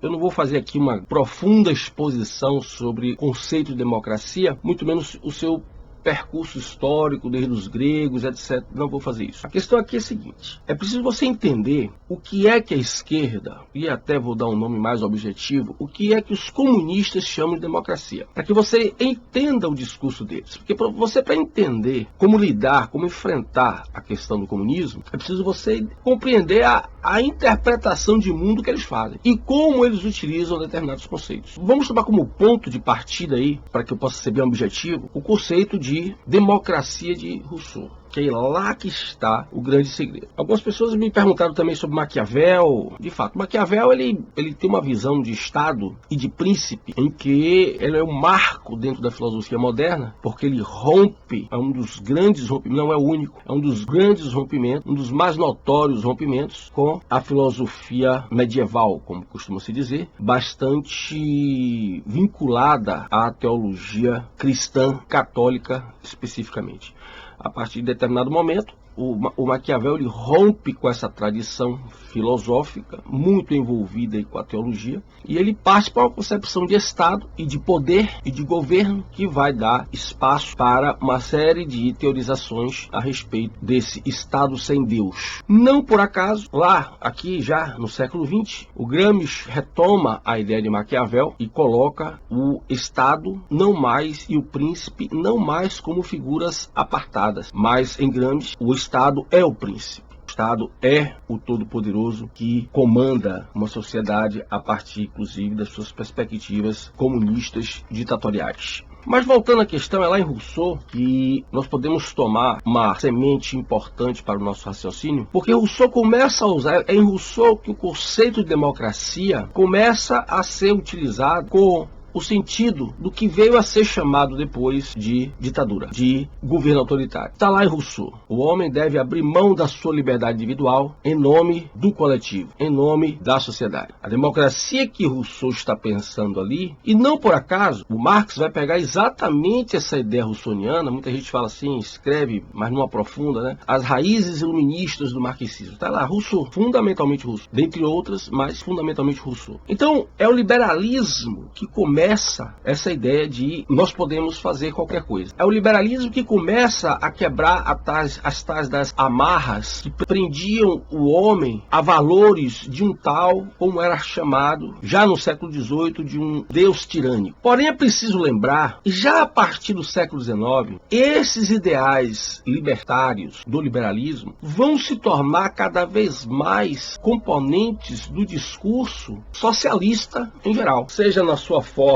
Eu não vou fazer aqui uma profunda exposição sobre o conceito de democracia, muito menos o seu percurso histórico, desde os gregos, etc. Não vou fazer isso. A questão aqui é a seguinte: é preciso você entender o que é que a esquerda, e até vou dar um nome mais objetivo, o que é que os comunistas chamam de democracia, para que você entenda o discurso deles. Porque para entender como lidar, como enfrentar a questão do comunismo, é preciso você compreender a interpretação de mundo que eles fazem e como eles utilizam determinados conceitos. Vamos tomar como ponto de partida aí, para que eu possa ser bem objetivo, o conceito de democracia de Rousseau, que é lá que está o grande segredo. Algumas pessoas me perguntaram também sobre Maquiavel. De fato, Maquiavel ele tem uma visão de Estado e de príncipe em que ele é um marco dentro da filosofia moderna, porque ele rompe, é um dos grandes rompimentos, não é o único, é um dos grandes rompimentos, um dos mais notórios rompimentos com a filosofia medieval, como costuma se dizer, bastante vinculada à teologia cristã, católica especificamente. A partir de determinado momento, o Maquiavel ele rompe com essa tradição filosófica, muito envolvida aí com a teologia, e ele parte para uma concepção de Estado e de poder e de governo que vai dar espaço para uma série de teorizações a respeito desse Estado sem Deus. Não por acaso, aqui já no século XX, o Gramsci retoma a ideia de Maquiavel e coloca o Estado não mais e o príncipe não mais como figuras apartadas, mas em Gramsci o Estado é o príncipe. O Estado é o todo-poderoso que comanda uma sociedade a partir, inclusive, das suas perspectivas comunistas ditatoriais. Mas voltando à questão, é lá em Rousseau que nós podemos tomar uma semente importante para o nosso raciocínio, porque Rousseau começa a usar, é em Rousseau que o conceito de democracia começa a ser utilizado com o sentido do que veio a ser chamado depois de ditadura, de governo autoritário. Está lá em Rousseau. O homem deve abrir mão da sua liberdade individual em nome do coletivo, em nome da sociedade. A democracia que Rousseau está pensando ali, e não por acaso, o Marx vai pegar exatamente essa ideia russoniana. Muita gente fala assim, escreve, mas não aprofunda, né? As raízes iluministas do marxismo. Está lá, Rousseau, fundamentalmente Rousseau, dentre outras, mas fundamentalmente Rousseau. Então, é o liberalismo que começa essa ideia de nós podemos fazer qualquer coisa. É o liberalismo que começa a quebrar as tais das amarras que prendiam o homem a valores de um tal, como era chamado, já no século XVIII, de um Deus tirânico. Porém, é preciso lembrar, já a partir do século XIX, esses ideais libertários do liberalismo vão se tornar cada vez mais componentes do discurso socialista em geral, seja na sua forma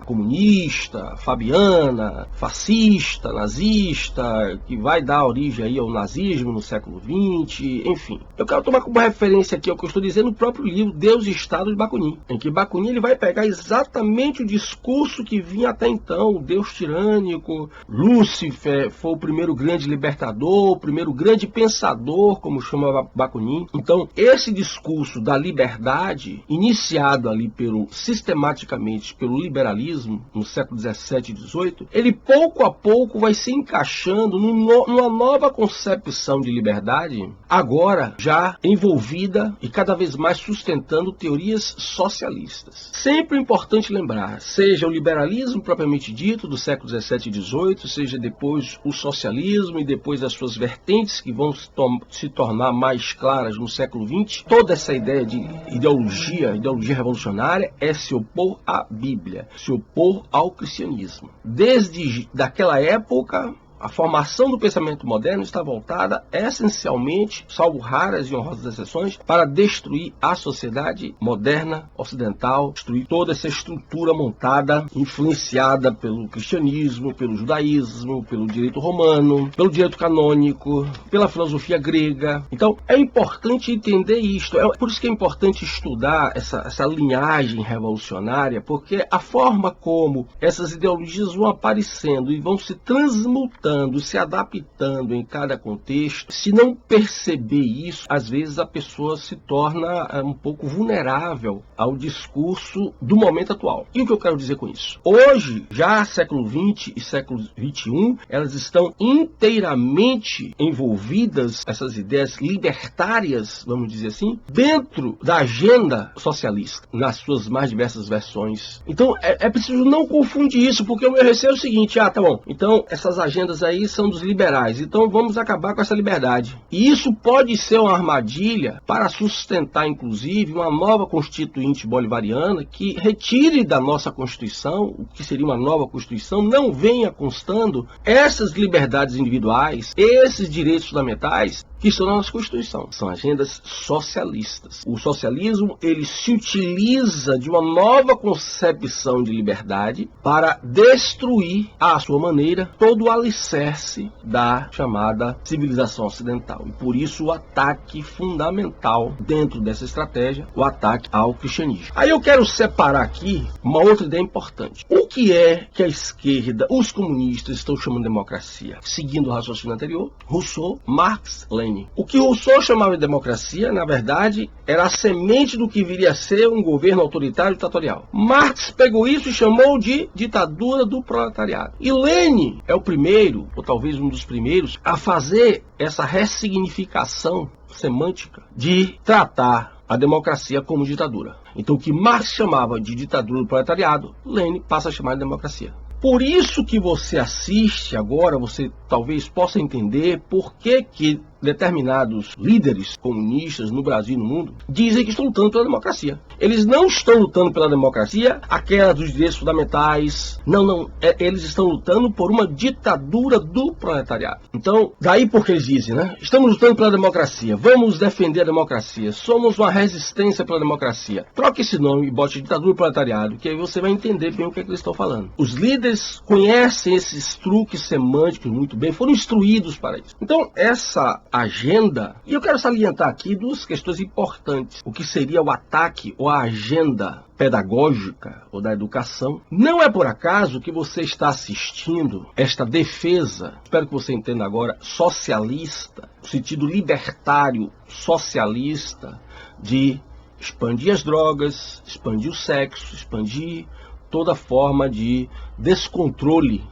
comunista, fabiana, fascista, nazista, que vai dar origem aí ao nazismo no século XX, enfim. Eu quero tomar como referência aqui o que eu estou dizendo no próprio livro Deus e Estado de Bakunin, em que Bakunin ele vai pegar exatamente o discurso que vinha até então, o Deus tirânico, Lúcifer foi o primeiro grande libertador, o primeiro grande pensador, como chama Bakunin. Então, esse discurso da liberdade, iniciado ali sistematicamente pelo liberalismo no século XVII e XVIII, ele pouco a pouco vai se encaixando numa nova concepção de liberdade, agora já envolvida e cada vez mais sustentando teorias socialistas. Sempre é importante lembrar, seja o liberalismo propriamente dito do século XVII e XVIII, seja depois o socialismo e depois as suas vertentes que vão se tornar mais claras no século XX, toda essa ideia de ideologia revolucionária é se opor à Bíblia, se opor ao cristianismo. Desde daquela época, a formação do pensamento moderno está voltada essencialmente, salvo raras e honrosas exceções, para destruir a sociedade moderna ocidental, destruir toda essa estrutura montada, influenciada pelo cristianismo, pelo judaísmo, pelo direito romano, pelo direito canônico, pela filosofia grega. Então, é importante entender isto. É por isso que é importante estudar essa linhagem revolucionária, porque a forma como essas ideologias vão aparecendo e vão se transmutando ajustando, se adaptando em cada contexto. Se não perceber isso, às vezes a pessoa se torna um pouco vulnerável ao discurso do momento atual. E o que eu quero dizer com isso? Hoje, já século XX e século XXI, elas estão inteiramente envolvidas, essas ideias libertárias, vamos dizer assim, dentro da agenda socialista, nas suas mais diversas versões. Então, é preciso não confundir isso, porque o meu receio é o seguinte: tá bom, então essas agendas aí são dos liberais, então vamos acabar com essa liberdade. E isso pode ser uma armadilha para sustentar, inclusive, uma nova constituinte bolivariana que retire da nossa Constituição, o que seria uma nova Constituição, não venha constando essas liberdades individuais, esses direitos fundamentais que estão na nossa Constituição. São agendas socialistas. O socialismo, ele se utiliza de uma nova concepção de liberdade para destruir, à sua maneira, todo o alicerce da chamada civilização ocidental. E por isso o ataque fundamental dentro dessa estratégia, o ataque ao cristianismo. Aí eu quero separar aqui uma outra ideia importante. O que é que a esquerda, os comunistas, estão chamando de democracia? Seguindo o raciocínio anterior, Rousseau, Marx, Lenin. O que Rousseau chamava de democracia, na verdade, era a semente do que viria a ser um governo autoritário e ditatorial. Marx pegou isso e chamou de ditadura do proletariado. E Lenin é o primeiro, ou talvez um dos primeiros, a fazer essa ressignificação semântica de tratar a democracia como ditadura. Então, o que Marx chamava de ditadura do proletariado, Lenin passa a chamar de democracia. Por isso que você assiste agora, você talvez possa entender por que determinados líderes comunistas no Brasil e no mundo dizem que estão lutando pela democracia. Eles não estão lutando pela democracia, aquela dos direitos fundamentais. Não. Eles estão lutando por uma ditadura do proletariado. Então, daí porque eles dizem, né? Estamos lutando pela democracia, vamos defender a democracia, somos uma resistência pela democracia. Troque esse nome e bote ditadura do proletariado, que aí você vai entender bem o que é que eles estão falando. Os líderes conhecem esses truques semânticos muito bem, foram instruídos para isso. Então, essa agenda, e eu quero salientar aqui duas questões importantes: o que seria o ataque ou a agenda pedagógica ou da educação. Não é por acaso que você está assistindo esta defesa, espero que você entenda agora, socialista, no sentido libertário socialista, de expandir as drogas, expandir o sexo, expandir toda forma de descontrole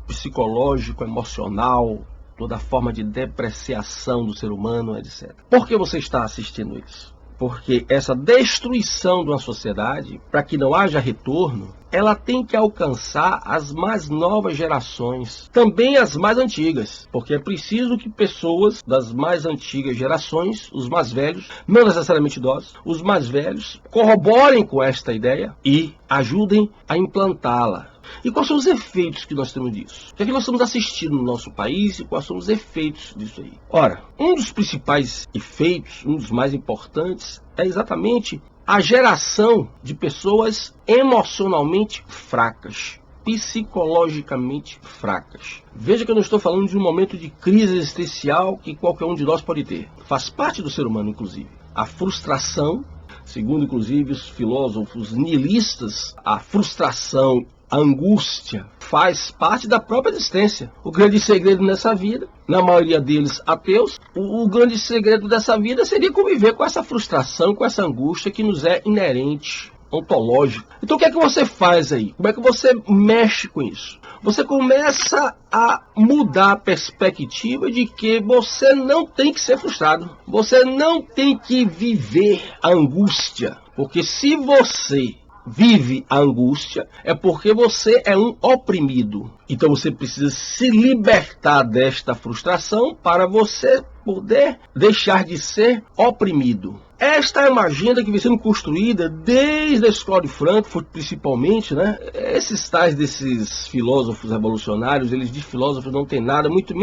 psicológico, emocional, toda forma de depreciação do ser humano, etc. Por que você está assistindo isso? Porque essa destruição de uma sociedade, para que não haja retorno, ela tem que alcançar as mais novas gerações, também as mais antigas, porque é preciso que pessoas das mais antigas gerações, os mais velhos, não necessariamente idosos, os mais velhos, corroborem com esta ideia e ajudem a implantá-la. E quais são os efeitos que nós temos disso? O que é que nós estamos assistindo no nosso país e quais são os efeitos disso aí? Ora, um dos principais efeitos, um dos mais importantes, é exatamente a geração de pessoas emocionalmente fracas, psicologicamente fracas. Veja que eu não estou falando de um momento de crise existencial que qualquer um de nós pode ter. Faz parte do ser humano, inclusive. A frustração, segundo inclusive os filósofos nihilistas, a frustração, a angústia faz parte da própria existência. O grande segredo nessa vida, na maioria deles ateus, o grande segredo dessa vida seria conviver com essa frustração, com essa angústia que nos é inerente, ontológica. Então o que é que você faz aí? Como é que você mexe com isso? Você começa a mudar a perspectiva de que você não tem que ser frustrado. Você não tem que viver a angústia. Porque se você vive a angústia, é porque você é um oprimido. Então você precisa se libertar desta frustração para você poder deixar de ser oprimido. Esta é uma agenda que vem sendo construída desde a escola de Frankfurt, principalmente, né? Esses tais desses filósofos revolucionários, eles de filósofos não têm nada, muito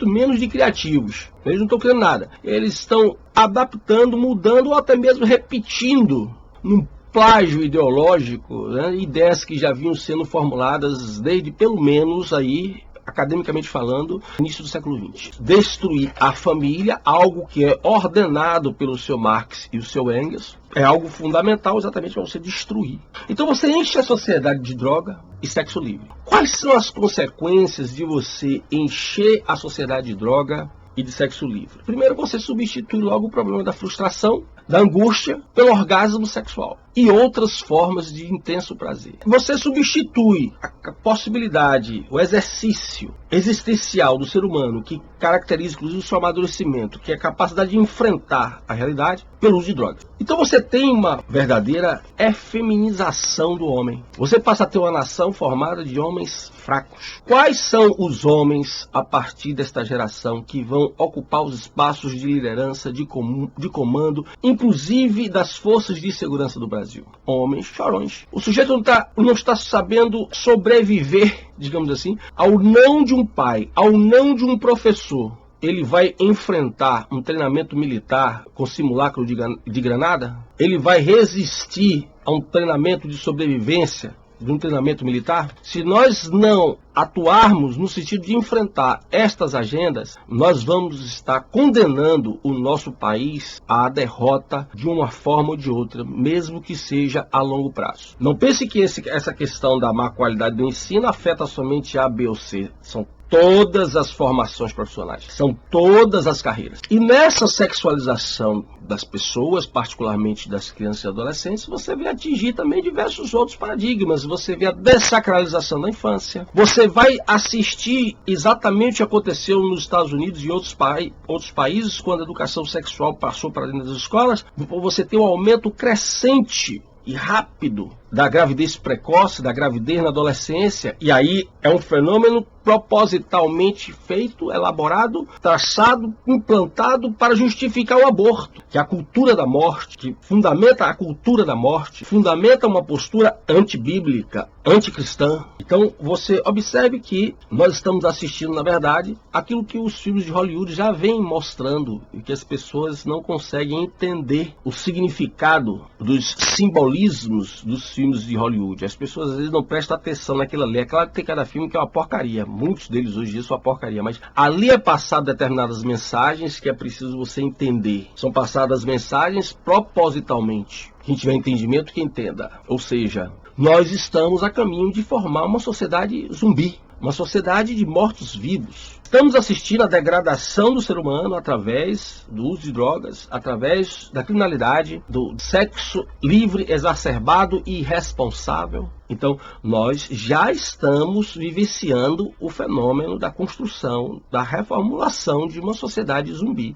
menos de criativos. Eles não estão criando nada. Eles estão adaptando, mudando ou até mesmo repetindo num plágio ideológico, né, ideias que já vinham sendo formuladas desde, pelo menos, aí, academicamente falando, início do século XX. Destruir a família, algo que é ordenado pelo seu Marx e o seu Engels, é algo fundamental exatamente para você destruir. Então você enche a sociedade de droga, e sexo livre. Quais são as consequências de você encher a sociedade de droga e de sexo livre? Primeiro, você substitui logo o problema da frustração, da angústia, pelo orgasmo sexual e outras formas de intenso prazer. Você substitui a possibilidade, o exercício existencial do ser humano, que caracteriza inclusive o seu amadurecimento, que é a capacidade de enfrentar a realidade, pelo uso de drogas. Então você tem uma verdadeira efeminização do homem. Você passa a ter uma nação formada de homens fracos. Quais são os homens, a partir desta geração, que vão ocupar os espaços de liderança, de comando, inclusive das forças de segurança do Brasil? Homens chorões. O sujeito não está sabendo sobreviver, digamos assim, ao não de um pai, ao não de um professor. Ele vai enfrentar um treinamento militar com simulacro de granada? Ele vai resistir a um treinamento de sobrevivência, de um treinamento militar? Se nós não atuarmos no sentido de enfrentar estas agendas, nós vamos estar condenando o nosso país à derrota de uma forma ou de outra, mesmo que seja a longo prazo. Não pense que essa questão da má qualidade do ensino afeta somente A, B ou C. São todas as formações profissionais, são todas as carreiras. E nessa sexualização das pessoas, particularmente das crianças e adolescentes, você vê atingir também diversos outros paradigmas. Você vê a dessacralização da infância. Você vai assistir exatamente o que aconteceu nos Estados Unidos e outros países, quando a educação sexual passou para dentro das escolas. Você tem um aumento crescente e rápido da gravidez precoce, da gravidez na adolescência, e aí é um fenômeno propositalmente feito, elaborado, traçado, implantado para justificar o aborto, que é a cultura da morte, que fundamenta a cultura da morte, fundamenta uma postura antibíblica, anticristã. Então você observe que nós estamos assistindo, na verdade, aquilo que os filmes de Hollywood já vêm mostrando, e que as pessoas não conseguem entender o significado dos simbolismos dos filmes de Hollywood. As pessoas às vezes não prestam atenção naquilo ali. É claro que tem cada filme que é uma porcaria. Muitos deles hoje em dia são uma porcaria. Mas ali é passado determinadas mensagens que é preciso você entender. São passadas mensagens propositalmente. Quem tiver entendimento, que entenda. Ou seja, nós estamos a caminho de formar uma sociedade zumbi. Uma sociedade de mortos-vivos. Estamos assistindo à degradação do ser humano através do uso de drogas, através da criminalidade, do sexo livre, exacerbado e irresponsável. Então, nós já estamos vivenciando o fenômeno da construção, da reformulação de uma sociedade zumbi.